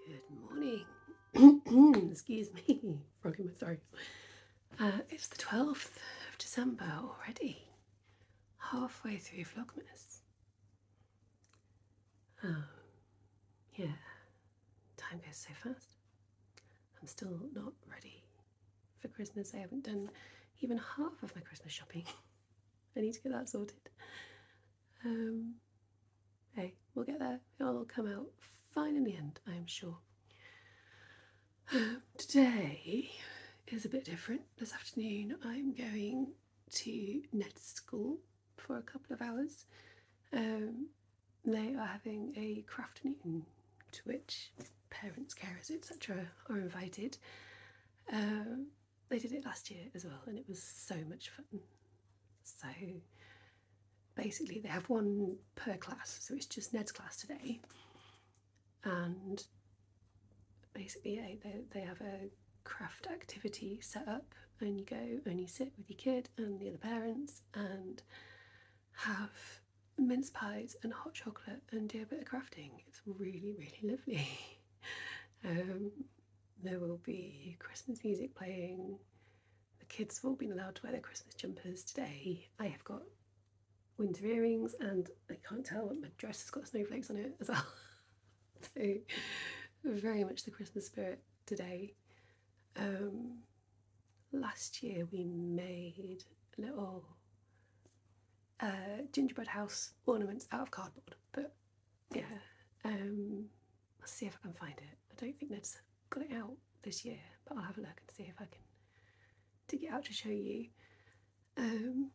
Good morning. Excuse me, frog in my throat. It's the 12th of December already. Halfway through Vlogmas. Oh, yeah. Time goes so fast. I'm still not ready for Christmas. I haven't done even half of my Christmas shopping. I need to get that sorted. Hey, we'll get there. It'll all come out fine in the end, I am sure. Today is a bit different. This afternoon I'm going to Ned's school for a couple of hours. They are having a craft noon to which parents, carers, etc. are invited. They did it last year as well and it was so much fun. So basically they have one per class, so it's just Ned's class today, and basically they have a craft activity set up and you go and you sit with your kid and the other parents and have mince pies and hot chocolate and do a bit of crafting. It's really, really lovely. There will be Christmas music playing. The kids have all been allowed to wear their Christmas jumpers today. I have got winter earrings and I can't tell, my dress has got snowflakes on it as well. So very much the Christmas spirit today. Last year we made little gingerbread house ornaments out of cardboard, but yeah, I'll see if I can find it. I don't think Ned's got it out this year, but I'll have a look and see if I can dig it out to show you. And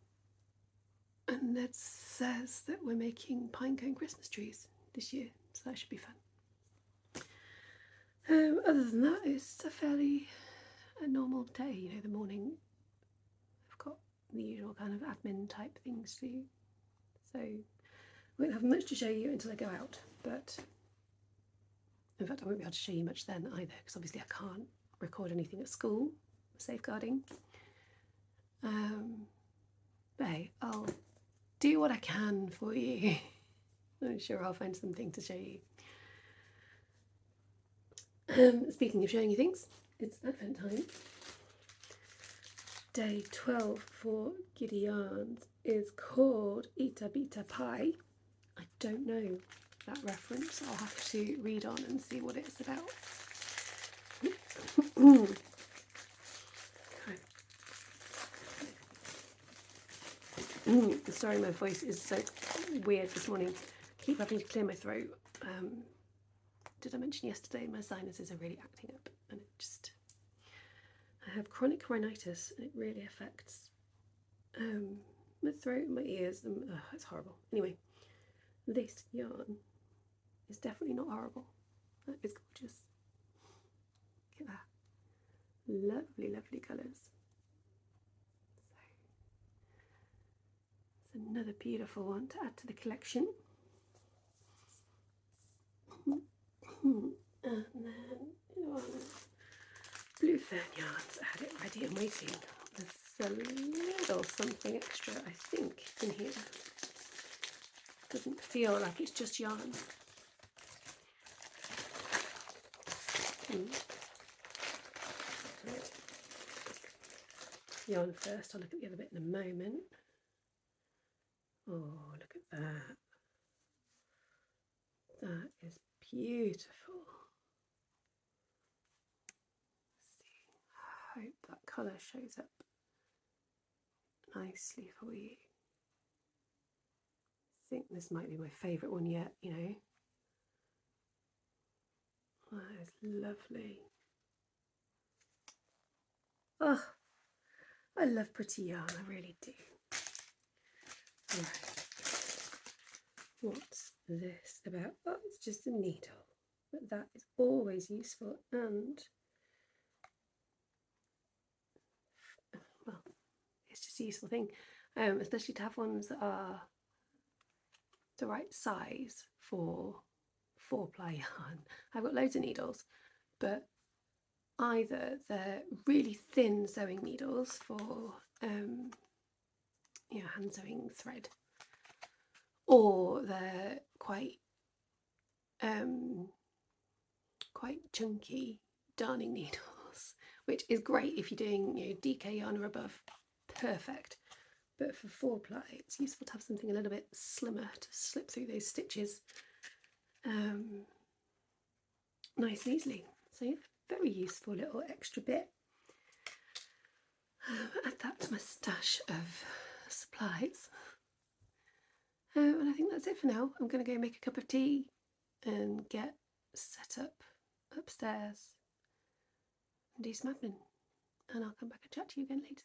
Ned says that we're making pinecone Christmas trees this year, so that should be fun. Other than that, it's a fairly normal day. You know, the morning I've got the usual kind of admin type things to do, so I won't have much to show you until I go out, but in fact I won't be able to show you much then either, because obviously I can't record anything at school, safeguarding. But hey, I'll do what I can for you. I'm sure I'll find something to show you. Speaking of showing you things, it's Advent time. Day 12 for Giddy Yarns is called Ita Bita Pie. I don't know that reference. I'll have to read on and see what it's about. Sorry, my voice is so weird this morning. I keep having to clear my throat. Did I mention yesterday my sinuses are really acting up, and I have chronic rhinitis and it really affects my throat, my ears, and it's horrible. Anyway, this yarn is definitely not horrible. That is gorgeous. Look at that. Lovely, lovely colours. So, it's another beautiful one to add to the collection. And then blue fern yarns. I had it ready and waiting. There's a little something extra, I think, in here. Doesn't feel like it's just yarn. Yarn first. I'll look at the other bit in a moment. Oh, look at that. That is beautiful. Let's see. I hope that colour shows up nicely for you. I think this might be my favourite one yet, you know. That is lovely. Oh, I love pretty yarn, I really do. Right. What's this about? Oh, it's just a needle, but that is always useful, and well, it's just a useful thing, especially to have ones that are the right size for 4-ply yarn. I've got loads of needles, but either they're really thin sewing needles for hand sewing thread, or they're quite quite chunky darning needles, which is great if you're doing, DK yarn or above, perfect. But for 4-ply, it's useful to have something a little bit slimmer to slip through those stitches nice and easily. So yeah, very useful little extra bit. Add that to my stash of supplies. And I think that's it for now. I'm going to go make a cup of tea and get set up upstairs and do some admin. And I'll come back and chat to you again later.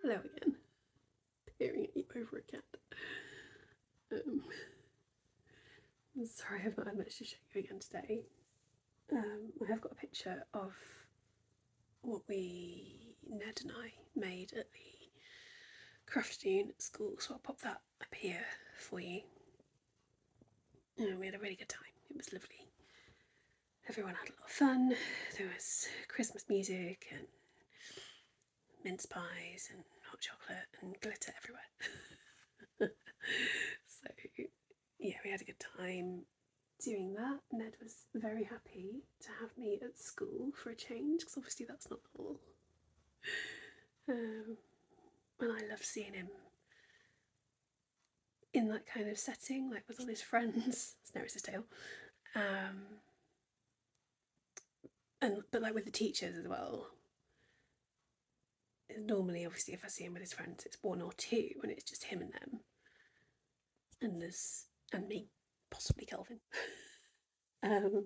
Hello again. Peering at you over a cat. I'm sorry I've not had much to show you again today. I have got a picture of what Ned and I made at the craft afternoon at school, so I'll pop that up here for you. We had a really good time. It was lovely. Everyone had a lot of fun. There was Christmas music and mince pies and hot chocolate and glitter everywhere. So yeah, we had a good time doing that. Ned was very happy to have me at school for a change, because obviously that's not normal. And I love seeing him in that kind of setting, like with all his friends. Snares his tail. But like with the teachers as well. Normally, obviously, if I see him with his friends, it's one or two, and it's just him and them, and me, possibly Kelvin. No,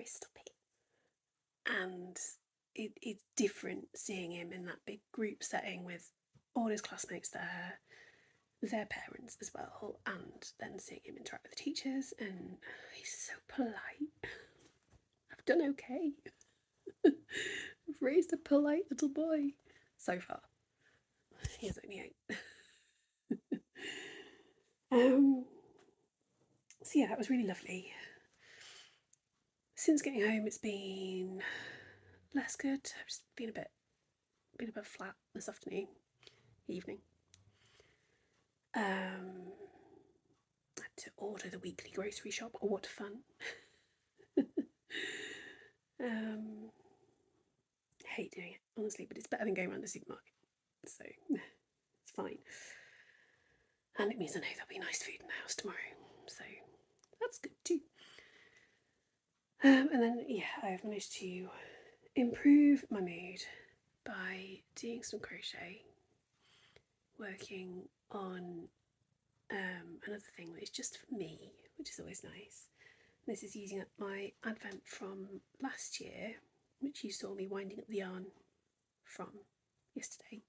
stop it. And it's different seeing him in that big group setting with all his classmates there, their parents as well, and then seeing him interact with the teachers, and he's so polite. I've done okay. I've raised a polite little boy so far. He is only 8. So yeah, that was really lovely. Since getting home, it's been less good. I've just been a bit flat this evening. I had to order the weekly grocery shop. Oh, what fun! I hate doing it, honestly, but it's better than going around the supermarket, so it's fine. And it means I know there'll be nice food in the house tomorrow, so that's good too. And then, yeah, I've managed to improve my mood by doing some crochet, working on another thing that is just for me, which is always nice. This is using up my advent from last year, which you saw me winding up the yarn from yesterday.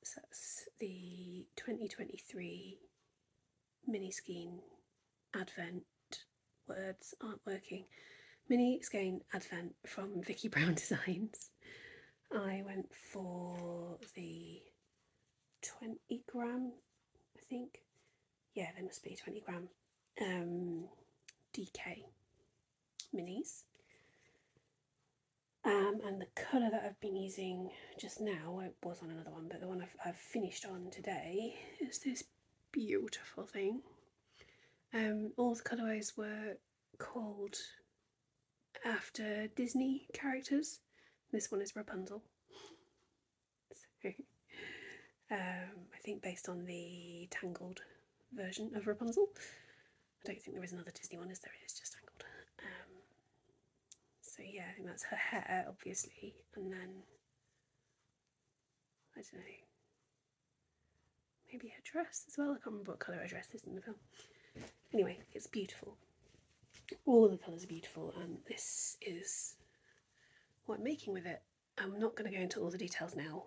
So that's the 2023 mini skein advent. Words aren't working. Mini skein advent from Vicky Brown Designs. I went for the 20 gram, I think. Yeah, they must be 20 gram DK minis. And the colour that I've been using just now, I was on another one, but the one I've finished on today is this beautiful thing. All the colourways were called after Disney characters. This one is Rapunzel. So, I think based on the Tangled version of Rapunzel. I don't think there is another Disney one, is there? It is just Tangled. So yeah, I think that's her hair, obviously, and then, I don't know, maybe her dress as well. I can't remember what colour her dress is in the film. Anyway, it's beautiful. All the colours are beautiful, and this is what I'm making with it. I'm not going to go into all the details now.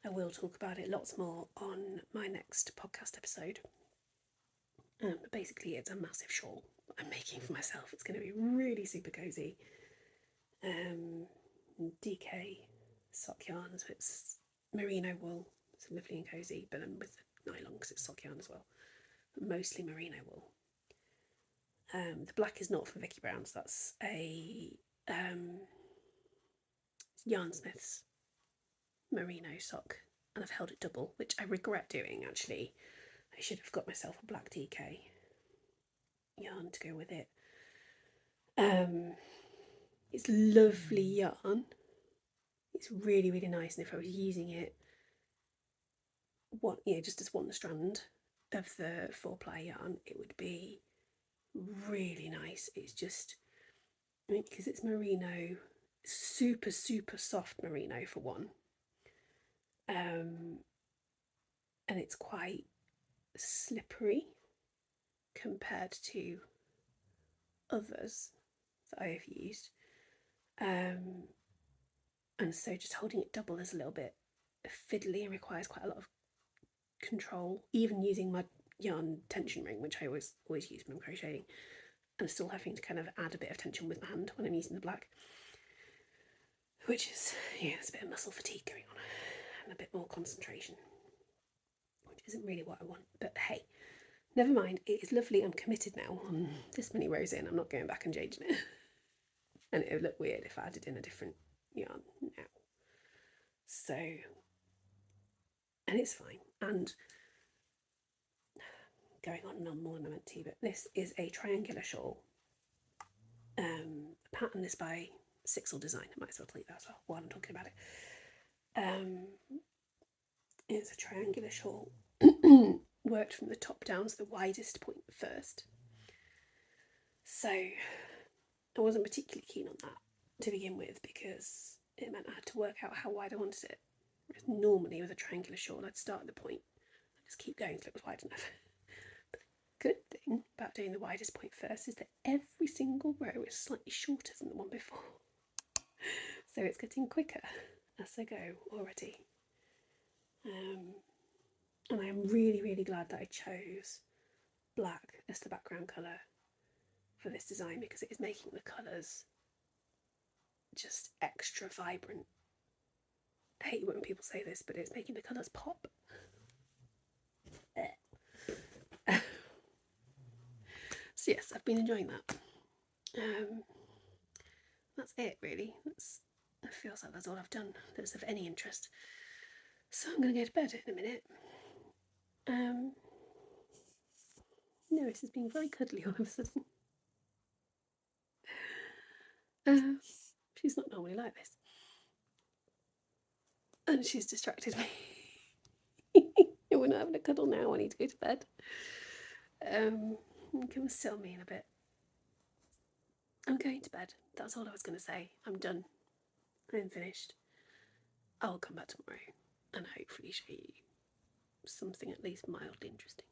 I will talk about it lots more on my next podcast episode. But basically, it's a massive shawl that I'm making for myself. It's going to be really super cosy. DK sock yarn, so it's merino wool. It's lovely and cosy, but then with nylon because it's sock yarn as well. But mostly merino wool. The black is not for Vicky Brown's, that's a Yarn Smith's merino sock, and I've held it double, which I regret doing actually. I should have got myself a black DK yarn to go with it. It's lovely yarn. It's really, really nice, and if I was using it just as one strand of the 4-ply yarn, it would be really nice. It's just, I mean, because it's merino, super, super soft merino for one. And it's quite slippery compared to others that I have used. And so just holding it double is a little bit fiddly and requires quite a lot of control. Even using my yarn tension ring, which I always use when I'm crocheting, I'm still having to kind of add a bit of tension with my hand when I'm using the black, which is, there's a bit of muscle fatigue going on and a bit more concentration, which isn't really what I want. But hey, never mind, it is lovely. I'm committed now. This many rows in, I'm not going back and changing it. And it would look weird if I added in a different yarn now. So, and it's fine. And going on and on more than I meant to, but this is a triangular shawl. The pattern is by Sixel Design. I might as well tell you that as well while I'm talking about it. It's a triangular shawl, worked from the top down, so the widest point first. So I wasn't particularly keen on that to begin with, because it meant I had to work out how wide I wanted it. Whereas normally with a triangular shawl, I'd start at the point and just keep going until it was wide enough. But the good thing about doing the widest point first is that every single row is slightly shorter than the one before. So it's getting quicker as I go already. And I'm really, really glad that I chose black as the background colour for this design, because it is making the colours just extra vibrant. I hate when people say this, but it's making the colours pop. So yes, I've been enjoying that. That's it really. It feels like that's all I've done that's of any interest. So I'm going to go to bed in a minute. This has been very cuddly all of a sudden. She's not normally like this. And she's distracted me. We're not having a cuddle now, I need to go to bed. Come still me in a bit. I'm going to bed. That's all I was going to say. I'm done. I'm finished. I'll come back tomorrow and hopefully show you something at least mildly interesting.